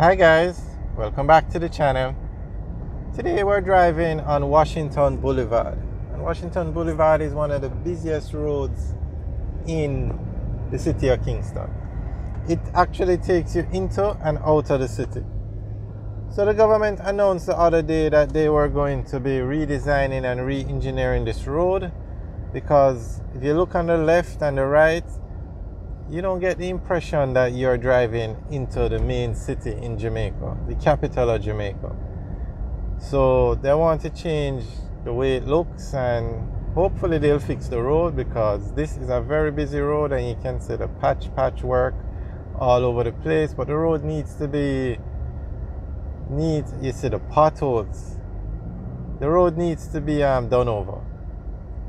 Hi guys, welcome back to the channel. Today we're driving on Washington Boulevard. And Washington Boulevard is one of the busiest roads in the city of Kingston. It actually takes you into and out of the city. So the government announced the other day that they were going to be redesigning and re-engineering this road, because if you look on the left and the right, you don't get the impression that you're driving into the main city in Jamaica, the capital of Jamaica. So they want to change the way it looks, and hopefully they'll fix the road, because this is a very busy road and you can see the patch work all over the place. But the road needs to be neat. You see the potholes. The road needs to be done over.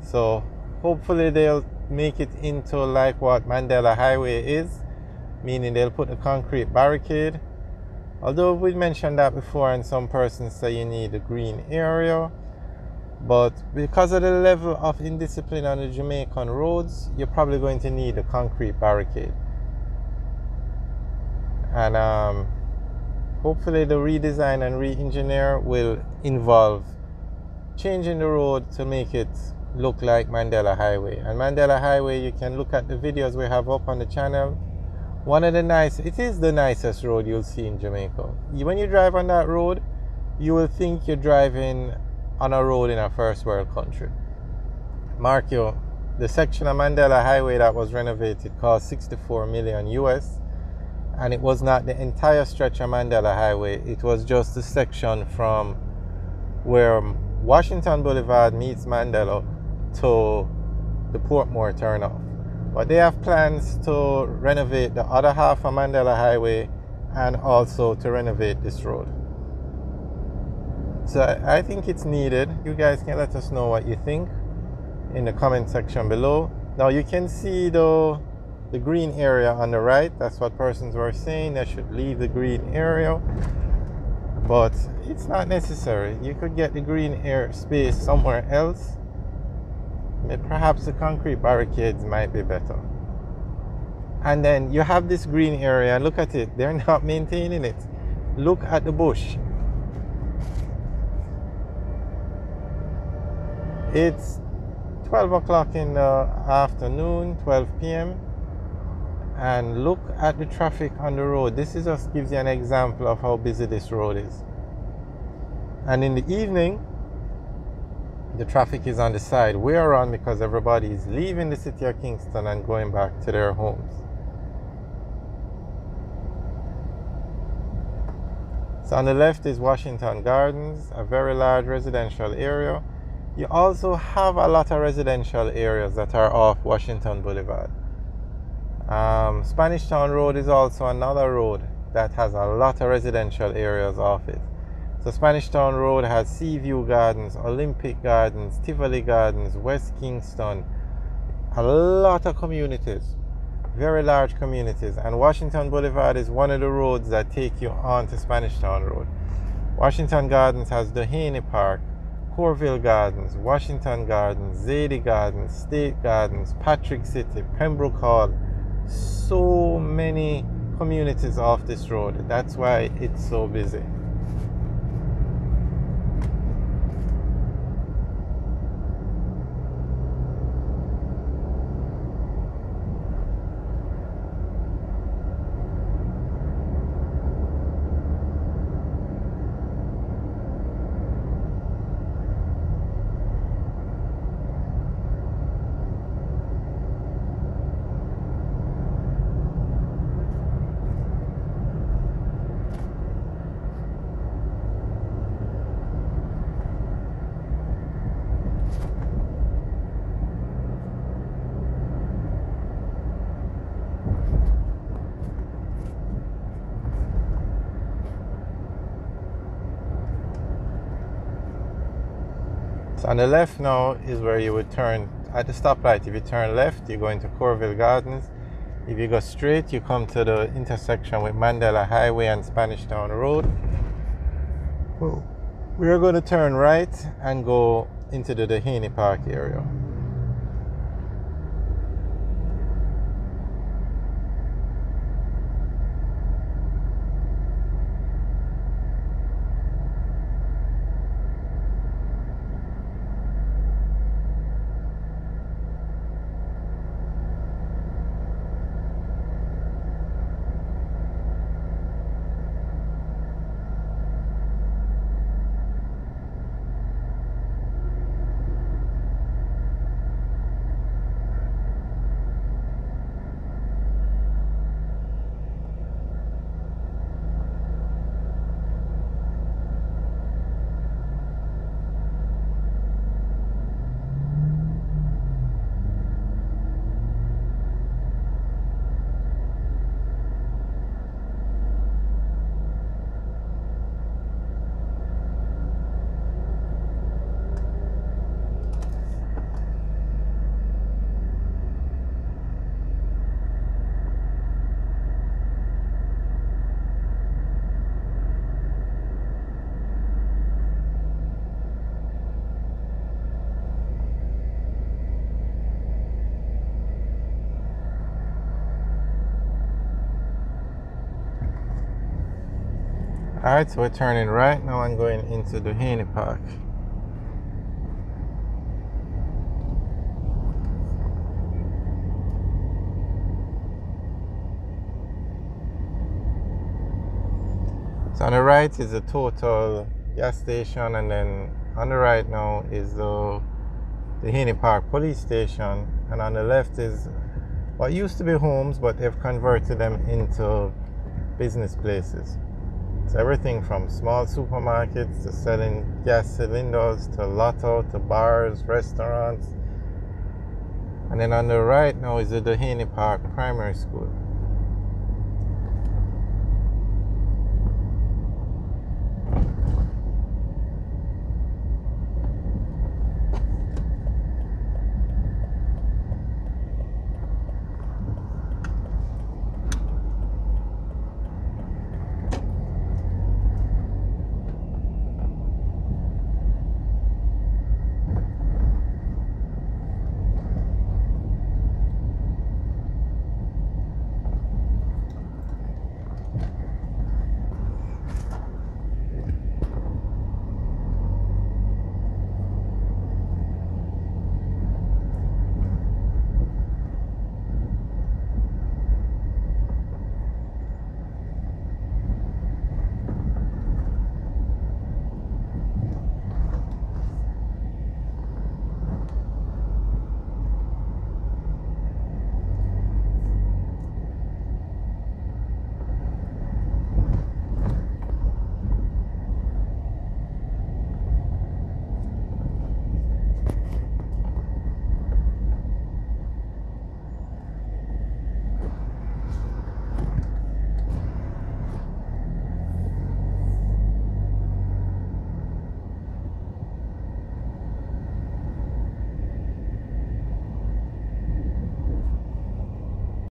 So hopefully they'll make it into like what Mandela Highway is, meaning they'll put a concrete barricade. Although we mentioned that before, and some persons say you need a green area, but because of the level of indiscipline on the Jamaican roads, you're probably going to need a concrete barricade. And hopefully the redesign and re-engineer will involve changing the road to make it look like Mandela Highway. And Mandela Highway, you can look at the videos we have up on the channel. It is the nicest road you'll see in Jamaica. When you drive on that road, you will think you're driving on a road in a first world country. Mark you, the section of Mandela Highway that was renovated cost 64 million US, and it was not the entire stretch of Mandela Highway. It was just the section from where Washington Boulevard meets Mandela to the Portmore turnoff. But they have plans to renovate the other half of Mandela Highway and also to renovate this road. So I think it's needed. You guys can let us know what you think in the comment section below. Now you can see the green area on the right. That's what persons were saying. They should leave the green area, but it's not necessary. You could get the green air space somewhere else. Perhaps the concrete barricades might be better. And then you have this green area, and look at it. They're not maintaining it. Look at the bush. It's 12 o'clock in the afternoon, 12 p.m. And look at the traffic on the road. This just gives you an example of how busy this road is. And in the evening, the traffic is on the side we're on, because everybody is leaving the city of Kingston and going back to their homes. So on the left is Washington Gardens, a very large residential area. You also have a lot of residential areas that are off Washington Boulevard. Spanish Town Road is also another road that has a lot of residential areas off it. So Spanish Town Road has Seaview Gardens, Olympic Gardens, Tivoli Gardens, West Kingston, a lot of communities, very large communities. And Washington Boulevard is one of the roads that take you on to Spanish Town Road. Washington Gardens has Doheny Park, Corville Gardens, Washington Gardens, Zadie Gardens, State Gardens, Patrick City, Pembroke Hall. So many communities off this road. That's why it's so busy. So on the left now is where you would turn at the stoplight. If you turn left, you go into Corville Gardens. If you go straight, you come to the intersection with Mandela Highway and Spanish Town Road. Well, we are going to turn right and go into the Doheny Park area. Alright, so we're turning right now and going into the Haney Park. So on the right is the Total gas station, and then on the right now is the Haney Park police station, and on the left is what used to be homes, but they've converted them into business places. So everything from small supermarkets to selling gas cylinders to lotto to bars, restaurants. And then on the right now is the Haney Park Primary School.